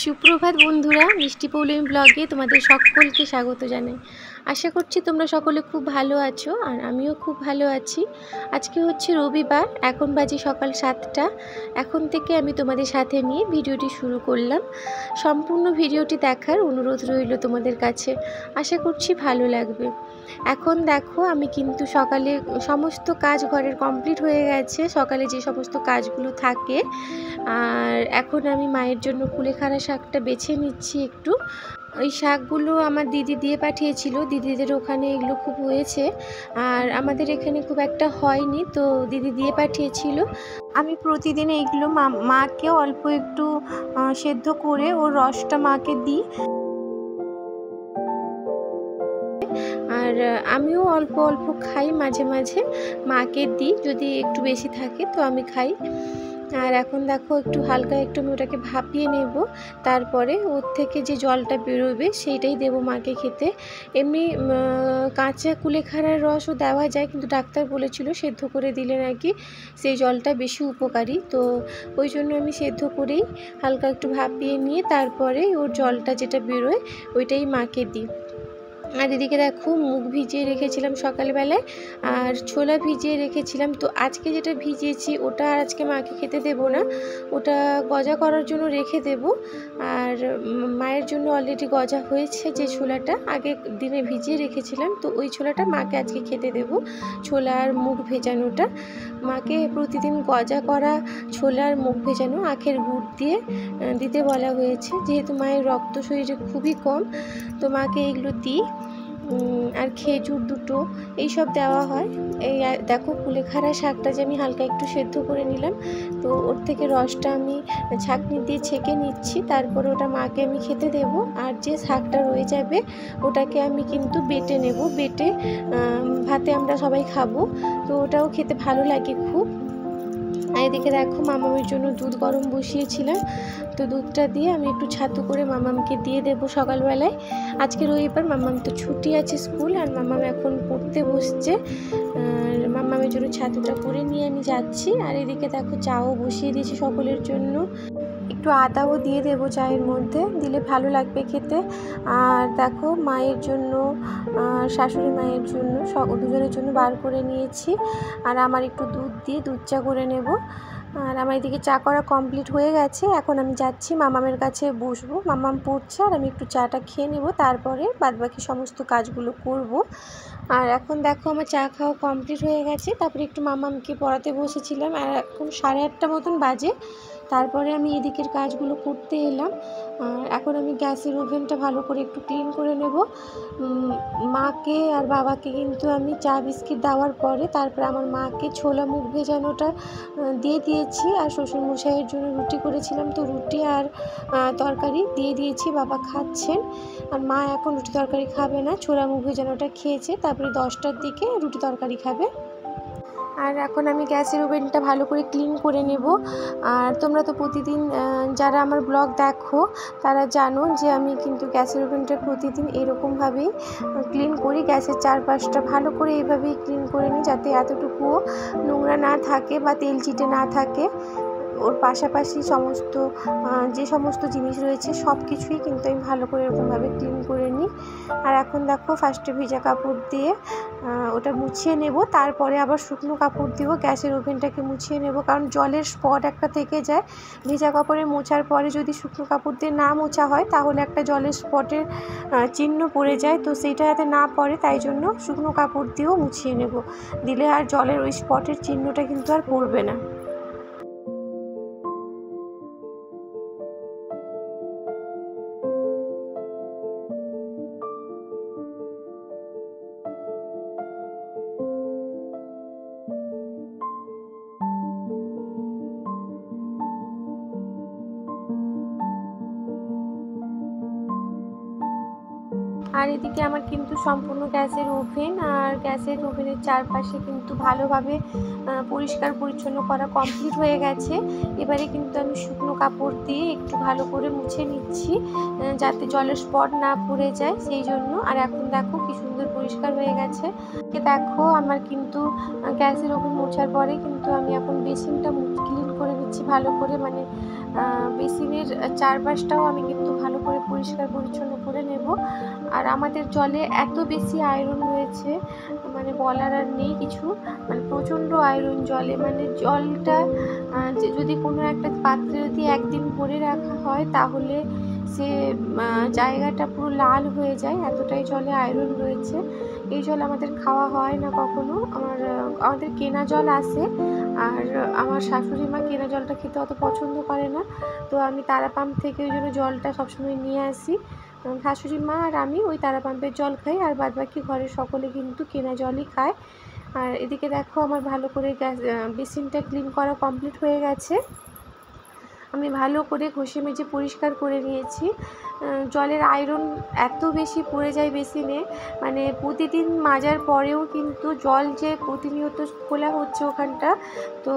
সুপ্রভাত বন্ধুরা, মিষ্টি পৌলমী ব্লগে তোমাদের সকলকে স্বাগত জানাই। আশা করছি তোমরা সকলে খুব ভালো আছো, আর আমিও খুব ভালো আছি। আজকে হচ্ছে রবিবার, এখন বাজে সকাল 7টা। এখন থেকে আমি তোমাদের সাথে নিয়ে ভিডিওটি শুরু করলাম। সম্পূর্ণ ভিডিওটি দেখার অনুরোধ রইল তোমাদের কাছে, আশা করছি ভালো লাগবে। এখন দেখো, আমি কিন্তু সকালে সমস্ত কাজ ঘরের কমপ্লিট হয়ে গেছে, সকালে যে সমস্ত কাজগুলো থাকে। আর এখন আমি মায়ের জন্য কুলেখাড়া শাকটা বেছে নিচ্ছি একটু। ওই শাকগুলো আমার দিদি দিয়ে পাঠিয়েছিল, দিদিদের ওখানে এগুলো খুব হয়েছে, আর আমাদের এখানে খুব একটা হয়নি, তো দিদি দিয়ে পাঠিয়েছিল। আমি প্রতিদিন এইগুলো মাকে অল্প একটু সেদ্ধ করে ওর রসটা মাকে দিই, আর আমিও অল্প অল্প খাই, মাঝে মাঝে মাকে দিই, যদি একটু বেশি থাকে তো আমি খাই। আর এখন দেখো, একটু হালকা একটু আমি ওটাকে ভাপিয়ে নেব, তারপরে ওর থেকে যে জলটা বেরোবে সেইটাই দেবো মাকে খেতে। এমনি কাঁচা কুলেখাড়ার রসও দেওয়া যায়, কিন্তু ডাক্তার বলেছিল সেদ্ধ করে দিলে নাকি সেই জলটা বেশি উপকারী, তো ওই জন্য আমি সেদ্ধ করেই হালকা একটু ভাপিয়ে নিয়ে তারপরে ওর জলটা যেটা বেরোয় ওইটাই মাকে দিই। আর এদিকে দেখো, মুগ ভিজিয়ে রেখেছিলাম সকালবেলায়, আর ছোলা ভিজিয়ে রেখেছিলাম। তো আজকে যেটা ভিজিয়েছি ওটা আর আজকে মাকে খেতে দেবো না, ওটা গজা করার জন্য রেখে দেব। আর মায়ের জন্য অলরেডি গজা হয়েছে, যে ছোলাটা আগের দিনে ভিজিয়ে রেখেছিলাম, তো ওই ছোলাটা মাকে আজকে খেতে দেব। ছোলা আর মুগ ভেজানোটা মাকে প্রতিদিন গজা করা ছোলা আর মুগ ভেজানো আখের গুড় দিয়ে দিতে বলা হয়েছে, যেহেতু মায়ের রক্ত শরীরে খুবই কম, তো মাকে এগুলো দিই। আর খেজুর দুটো এইসব দেওয়া হয়। এই দেখো, কুলেখাড়া শাকটা যে আমি হালকা একটু সেদ্ধ করে নিলাম, তো ওর থেকে রসটা আমি ছাঁকনি দিয়ে ছেঁকে নিচ্ছি, তারপরে ওটা মাকে আমি খেতে দেব। আর যে শাকটা রয়ে যাবে ওটাকে আমি কিন্তু বেটে নেব, বেটে ভাতে আমরা সবাই খাবো, তো ওটাও খেতে ভালো লাগে খুব। আর এদিকে দেখো, মামামের জন্য দুধ গরম বসিয়েছিলাম, তো দুধটা দিয়ে আমি একটু ছাতু করে মামামকে দিয়ে দেবো সকালবেলায়। আজকে রবিবার, মামাম তো ছুটি আছে স্কুল, আর মামাম এখন পড়তে বসছে। আর মামামের জন্য ছাতুটা করে নিয়ে আমি যাচ্ছি। আর এদিকে দেখো, চাও বসিয়ে দিয়েছি সকলের জন্য, একটু আদাও দিয়ে দেবো চায়ের মধ্যে, দিলে ভালো লাগবে খেতে। আর দেখো, মায়ের জন্য শাশুড়ি মায়ের জন্য দুজনের জন্য বার করে নিয়েছি, আর আমার একটু দুধ দিয়ে দুধ চা করে নেব। আর আমার এদিকে চা করা কমপ্লিট হয়ে গেছে, এখন আমি যাচ্ছি মামামের কাছে বসবো। মামাম পড়ছে, আর আমি একটু চাটা খেয়ে নেব, তারপরে বাদবাকি সমস্ত কাজগুলো করব। আর এখন দেখো, আমার চা খাওয়া কমপ্লিট হয়ে গেছে, তারপরে একটু মামামকে পড়াতে বসেছিলাম, আর এখন 8:30 মতন বাজে। তারপরে আমি এদিকের কাজগুলো করতে এলাম। আর এখন আমি গ্যাসের ওভেনটা ভালো করে একটু ক্লিন করে নেব। মাকে আর বাবাকে কিন্তু আমি চা বিস্কিট দেওয়ার পরে তারপরে আমার মাকে ছোলা মুগ ভেজানোটা দিয়ে দিয়েছি, আর শ্বশুরমশাইয়ের জন্য রুটি করেছিলাম, তো রুটি আর তরকারি দিয়ে দিয়েছি, বাবা খাচ্ছেন। আর মা এখন রুটি তরকারি খাবে না, ছোলা মুগ ভেজানোটা খেয়েছে, তারপরে 10টার দিকে রুটি তরকারি খাবে। আর এখন আমি গ্যাসের ওভেনটা ভালো করে ক্লিন করে নেব। আর তোমরা তো প্রতিদিন যারা আমার ব্লগ দেখো তারা জানো যে আমি কিন্তু গ্যাসের ওভেনটা প্রতিদিন এরকমভাবেই ক্লিন করি, গ্যাসের চারপাশটা ভালো করে এইভাবেই ক্লিন করে নিই, যাতে এতটুকুও নোংরা না থাকে বা তেল চিটে না থাকে। ওর পাশাপাশি যে সমস্ত জিনিস রয়েছে সব কিছুই কিন্তু আমি ভালো করে এরকমভাবে ক্লিন করে নিই। আর এখন দেখো, ফার্স্টে ভেজা কাপড় দিয়ে ওটা মুছিয়ে নেব, তারপরে আবার শুকনো কাপড় দিয়েও গ্যাসের ওভেনটাকে মুছিয়ে নেব, কারণ জলের স্পট একটা থেকে যায়। ভেজা কাপড়ে মোছার পরে যদি শুকনো কাপড় দিয়ে না মোছা হয়, তাহলে একটা জলের স্পটের চিহ্ন পড়ে যায়, তো সেইটা যাতে না পড়ে তাই জন্য শুকনো কাপড় দিয়েও মুছিয়ে নেব, দিলে আর জলের ওই স্পটের চিহ্নটা কিন্তু আর পড়বে না। আর এদিকে আমার কিন্তু সম্পূর্ণ গ্যাসের ওভেন আর গ্যাসের ওভেনের চারপাশে কিন্তু ভালোভাবে পরিষ্কার পরিচ্ছন্ন করা কমপ্লিট হয়ে গেছে। এবারে কিন্তু আমি শুকনো কাপড় দিয়ে একটু ভালো করে মুছে নিচ্ছি, যাতে জলের স্পট না পড়ে যায় সেই জন্য। আর এখন দেখো কি সুন্দর পরিষ্কার হয়ে গেছে। দেখো, আমার কিন্তু গ্যাসের ওভেন মোছার পরে কিন্তু আমি এখন বেসিনটা ক্লিন করে নিচ্ছি ভালো করে, মানে বেসিনের চারপাশটাও আমি কিন্তু ভালো করে পরিষ্কার পরিচ্ছন্ন করে নেব। আর আমাদের জলে এত বেশি আয়রন রয়েছে, মানে বলার আর নেই কিছু, মানে প্রচণ্ড আয়রন জলে। মানে জলটা যদি কোনো একটা পাত্রে যদি একদিন ভরে রাখা হয় তাহলে সে জায়গাটা পুরো লাল হয়ে যায়, এতটাই জলে আয়রন রয়েছে। এই জল আমাদের খাওয়া হয় না কখনো। আমাদের কেনা জল আসে, আর আমার শাশুড়ি মা কেনা জলটা খেতে অত পছন্দ করে না, তো আমি তারা পাম্প থেকে ওই জন্য জলটা সবসময় নিয়ে আসি। শাশুড়ি মা আর আমি ওই তারা পাম্পের জল খাই, আর বাদবাকি ঘরের সকলে কিন্তু কেনা জলই খায়। আর এদিকে দেখো আমার ভালো করে বেসিনটা ক্লিন করা কমপ্লিট হয়ে গেছে। আমি ভালো করে ঘষে মেজে পরিষ্কার করে নিয়েছি। জলের আয়রন এত বেশি পড়ে যায় বেসিনে, মানে প্রতিদিন মাজার পরেও কিন্তু জল যে প্রতিনিয়ত খোলা হচ্ছে ওখানটা, তো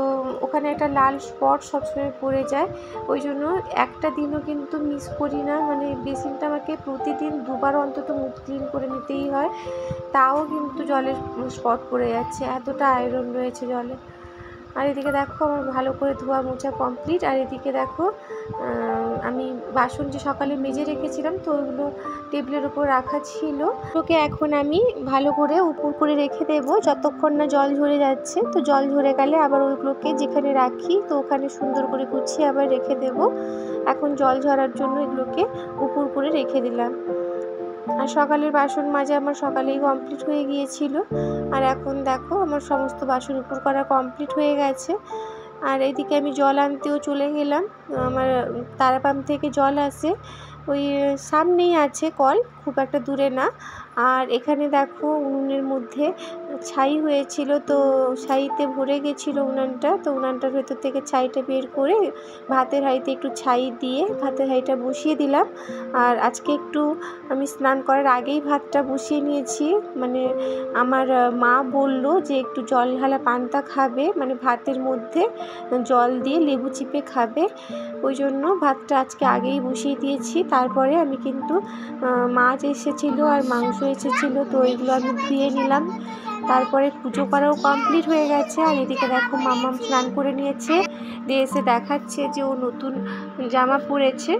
ওখানে একটা লাল স্পট সবসময় পড়ে যায়। ওই জন্য একটা দিনও কিন্তু মিস করি না, মানে বেসিনটা আমাকে প্রতিদিন দুবার অন্তত মুখ ক্লিন করে নিতেই হয়, তাও কিন্তু জলের স্পট পড়ে যাচ্ছে, এতটা আয়রন রয়েছে জলে। আর এদিকে দেখো আমার ভালো করে ধোয়া মোছা কমপ্লিট। আর এদিকে দেখো আমি বাসন যে সকালে মেজে রেখেছিলাম, তো ওইগুলো টেবিলের উপর রাখা ছিল, ওকে এখন আমি ভালো করে উপর করে রেখে দেব যতক্ষণ না জল ঝরে যাচ্ছে। তো জল ঝরে গেলে আবার ওইগুলোকে যেখানে রাখি তো ওখানে সুন্দর করে গুছিয়ে আবার রেখে দেব। এখন জল ঝরার জন্য এগুলোকে উপর করে রেখে দিলাম। আর সকালের বাসন মাজা আমার সকালেই কমপ্লিট হয়ে গিয়েছিল। আর এখন দেখো আমার সমস্ত বাসন উপর করা কমপ্লিট হয়ে গেছে। আর এদিকে আমি জল আনতেও চলে গেলাম। আমার তারা পাম্প থেকে জল আসে, ওই সামনেই আছে কল, খুব একটা দূরে না। আর এখানে দেখো উনুনের মধ্যে ছাই হয়েছিল, তো ছাইতে ভরে গেছিলো উনানটা, তো উনানটার ভেতর থেকে ছাইটা বের করে ভাতের হাঁড়িতে একটু ছাই দিয়ে ভাতের হাঁড়িটা বসিয়ে দিলাম। আর আজকে একটু আমি স্নান করার আগেই ভাতটা বসিয়ে নিয়েছি, মানে আমার মা বলল যে একটু জল ঢালা পান্তা খাবে, মানে ভাতের মধ্যে জল দিয়ে লেবু চিপে খাবে, ওই জন্য ভাতটা আজকে আগেই বসিয়ে দিয়েছি। তারপরে আমি কিন্তু মাছ এসেছিলো আর মাংস এসেছিলো, তো এগুলো আমি ধুয়ে নিলাম। তারপরে পুজো করাও কমপ্লিট হয়ে গেছে। আর এদিকে দেখো মাম্মাম স্নান করে নিয়েছে, দিয়ে এসে দেখাচ্ছে যে ও নতুন জামা পরেছে।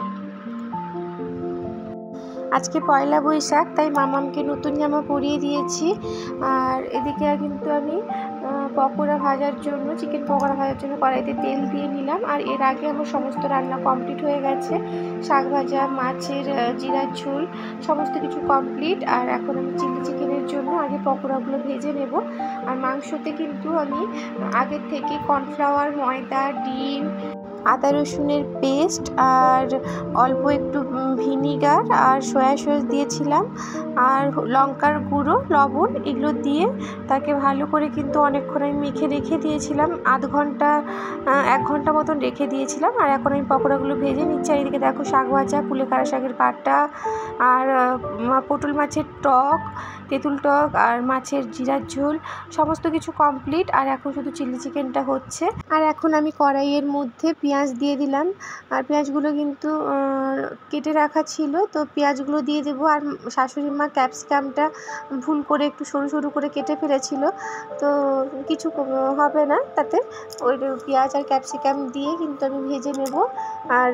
আজকে পয়লা বৈশাখ, তাই মামামকে নতুন জামা পরিয়ে দিয়েছি। আর এদিকে কিন্তু আমি পকোড়া ভাজার জন্য, চিকেন পকোড়া ভাজার জন্য কড়াইতে তেল দিয়ে নিলাম। আর এর আগে আমার সমস্ত রান্না কমপ্লিট হয়ে গেছে, শাক ভাজা, মাছের জিরার ঝোল, সমস্ত কিছু কমপ্লিট। আর এখন আমি চিলি চিকেনের জন্য আগে পকোড়াগুলো ভেজে নেব। আর মাংসতে কিন্তু আমি আগের থেকে কর্নফ্লাওয়ার, ময়দা, ডিম, আদা রসুনের পেস্ট আর অল্প একটু ভিনিগার আর সয়া সস দিয়েছিলাম, আর লঙ্কার গুঁড়ো, লবণ, এগুলো দিয়ে তাকে ভালো করে কিন্তু অনেকক্ষণ আমি মেখে রেখে দিয়েছিলাম, আধ ঘন্টা 1 ঘন্টা মতন রেখে দিয়েছিলাম। আর এখন আমি পকোড়াগুলো ভেজে নিচ্ছি। আর এদিকে দেখো শাক ভাজা, কুলেখাড়া শাকের বাটা, আর পটল মাছের টক, তেঁতুল টক, আর মাছের জিরার ঝোল, সমস্ত কিছু কমপ্লিট। আর এখন শুধু চিলি চিকেনটা হচ্ছে। আর এখন আমি কড়াইয়ের মধ্যে পেঁয়াজ দিয়ে দিলাম, আর পেঁয়াজগুলো কিন্তু কেটে রাখা ছিল, তো পেঁয়াজগুলো দিয়ে দেবো। আর শাশুড়ি মা ক্যাপসিকামটা ভুল করে একটু সরু সরু করে কেটে ফেলেছিল, তো কিছু হবে না তাতে, ওই পেঁয়াজ আর ক্যাপসিকাম দিয়ে কিন্তু আমি ভেজে নেব। আর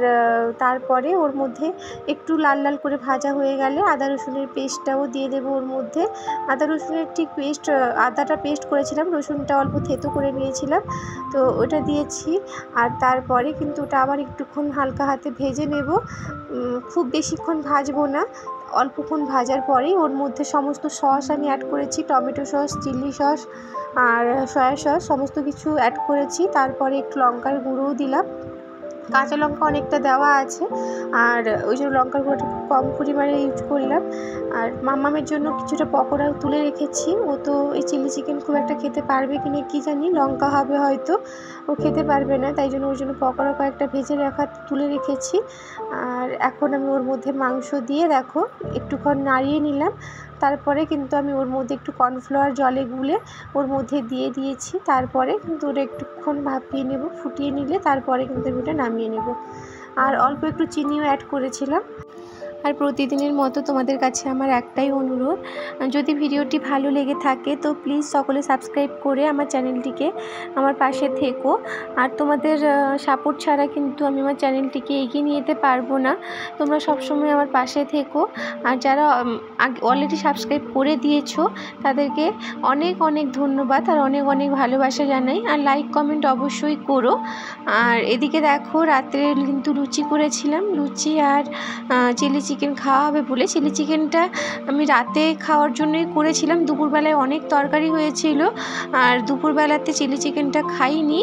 তারপরে ওর মধ্যে একটু লাল লাল করে ভাজা হয়ে গেলে আদা রসুনের পেস্টটাও দিয়ে দেবো ওর মধ্যে। আদা রসুনের ঠিক পেস্ট, আদাটা পেস্ট করেছিলাম, রসুনটা অল্প থেতো করে নিয়েছিলাম, তো ওটা দিয়েছি। আর তারপরে কিন্তু ওটা আবার একটুক্ষণ হালকা হাতে ভেজে নেব, খুব বেশিক্ষণ ভাজবো না, অল্পক্ষণ ভাজার পরেই ওর মধ্যে সমস্ত সস আমি অ্যাড করেছি, টমেটো সস, চিলি সস আর সয়া সস, সমস্ত কিছু অ্যাড করেছি। তারপরে একটু লঙ্কার গুঁড়োও দিলাম, কাঁচা লঙ্কা অনেকটা দেওয়া আছে, আর ওই জন্য লঙ্কার গুঁড়োটা কম পরিমাণে ইউজ করলাম। আর মাম্মামের জন্য কিছুটা পকোড়াও তুলে রেখেছি, ও তো এই চিলি চিকেন খুব একটা খেতে পারবে কিনা কি জানি, লঙ্কা হবে হয়তো, ও খেতে পারবে না, তাই জন্য ওর জন্য পকোড়া কয়েকটা ভেজে রাখা তুলে রেখেছি। আর এখন আমি ওর মধ্যে মাংস দিয়ে দেখো একটুক্ষণ নাড়িয়ে নিলাম। তারপরে কিন্তু আমি ওর মধ্যে একটু কর্নফ্লাওয়ার জলে গুলে ওর মধ্যে দিয়ে দিয়েছি। তারপরে কিন্তু ওটা একটুক্ষণ ভাপিয়ে নেব, ফুটিয়ে নিলে তারপরে কিন্তু আমি ওটা নামিয়ে নেব। আর অল্প একটু চিনিও অ্যাড করেছিলাম। আর প্রতিদিনের মতো তোমাদের কাছে আমার একটাই অনুরোধ, যদি ভিডিওটি ভালো লেগে থাকে তো প্লিজ সকলে সাবস্ক্রাইব করে আমার চ্যানেলটিকে আমার পাশে থেকো। আর তোমাদের সাপোর্ট ছাড়া কিন্তু আমি আমার চ্যানেলটিকে এগিয়ে নিয়ে যেতে পারবো না। তোমরা সবসময় আমার পাশে থেকো। আর যারা অলরেডি সাবস্ক্রাইব করে দিয়েছো তাদেরকে অনেক অনেক ধন্যবাদ আর অনেক অনেক ভালোবাসা জানাই। আর লাইক কমেন্ট অবশ্যই করো। আর এদিকে দেখো রাত্রে কিন্তু লুচি করেছিলাম, লুচি আর চিলি চিকেন খাওয়া হবে বলে। চিলি চিকেনটা আমি রাতে খাওয়ার জন্যই করেছিলাম, দুপুরবেলায় অনেক তরকারি হয়েছিল আর দুপুরবেলাতে চিলি চিকেনটা খাইনি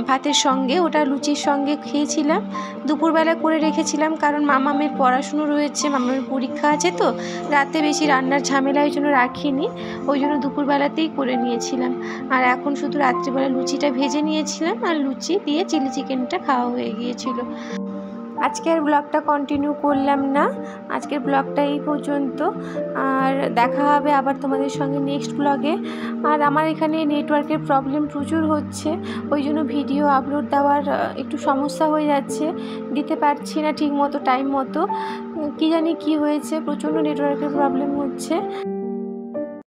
ভাতের সঙ্গে, ওটা লুচির সঙ্গে খেয়েছিলাম। দুপুরবেলা করে রেখেছিলাম কারণ মামামের পড়াশুনো রয়েছে, মামামের পরীক্ষা আছে, তো রাতে বেশি রান্নার ঝামেলা ওই জন্য রাখিনি, ওই জন্য দুপুরবেলাতেই করে নিয়েছিলাম। আর এখন শুধু রাত্রিবেলা লুচিটা ভেজে নিয়েছিলাম আর লুচি দিয়ে চিলি চিকেনটা খাওয়া হয়ে গিয়েছিল। আজকের ব্লগটা কন্টিনিউ করলাম না, আজকের ব্লগটা এই পর্যন্ত। আর দেখা হবে আবার তোমাদের সঙ্গে নেক্সট ব্লগে। আর আমার এখানে নেটওয়ার্কের প্রবলেম প্রচুর হচ্ছে, ওই জন্য ভিডিও আপলোড দেওয়ার একটু সমস্যা হয়ে যাচ্ছে, দিতে পারছি না ঠিক মতো টাইম মতো, কী জানি কি হয়েছে, প্রচণ্ড নেটওয়ার্কের প্রবলেম হচ্ছে।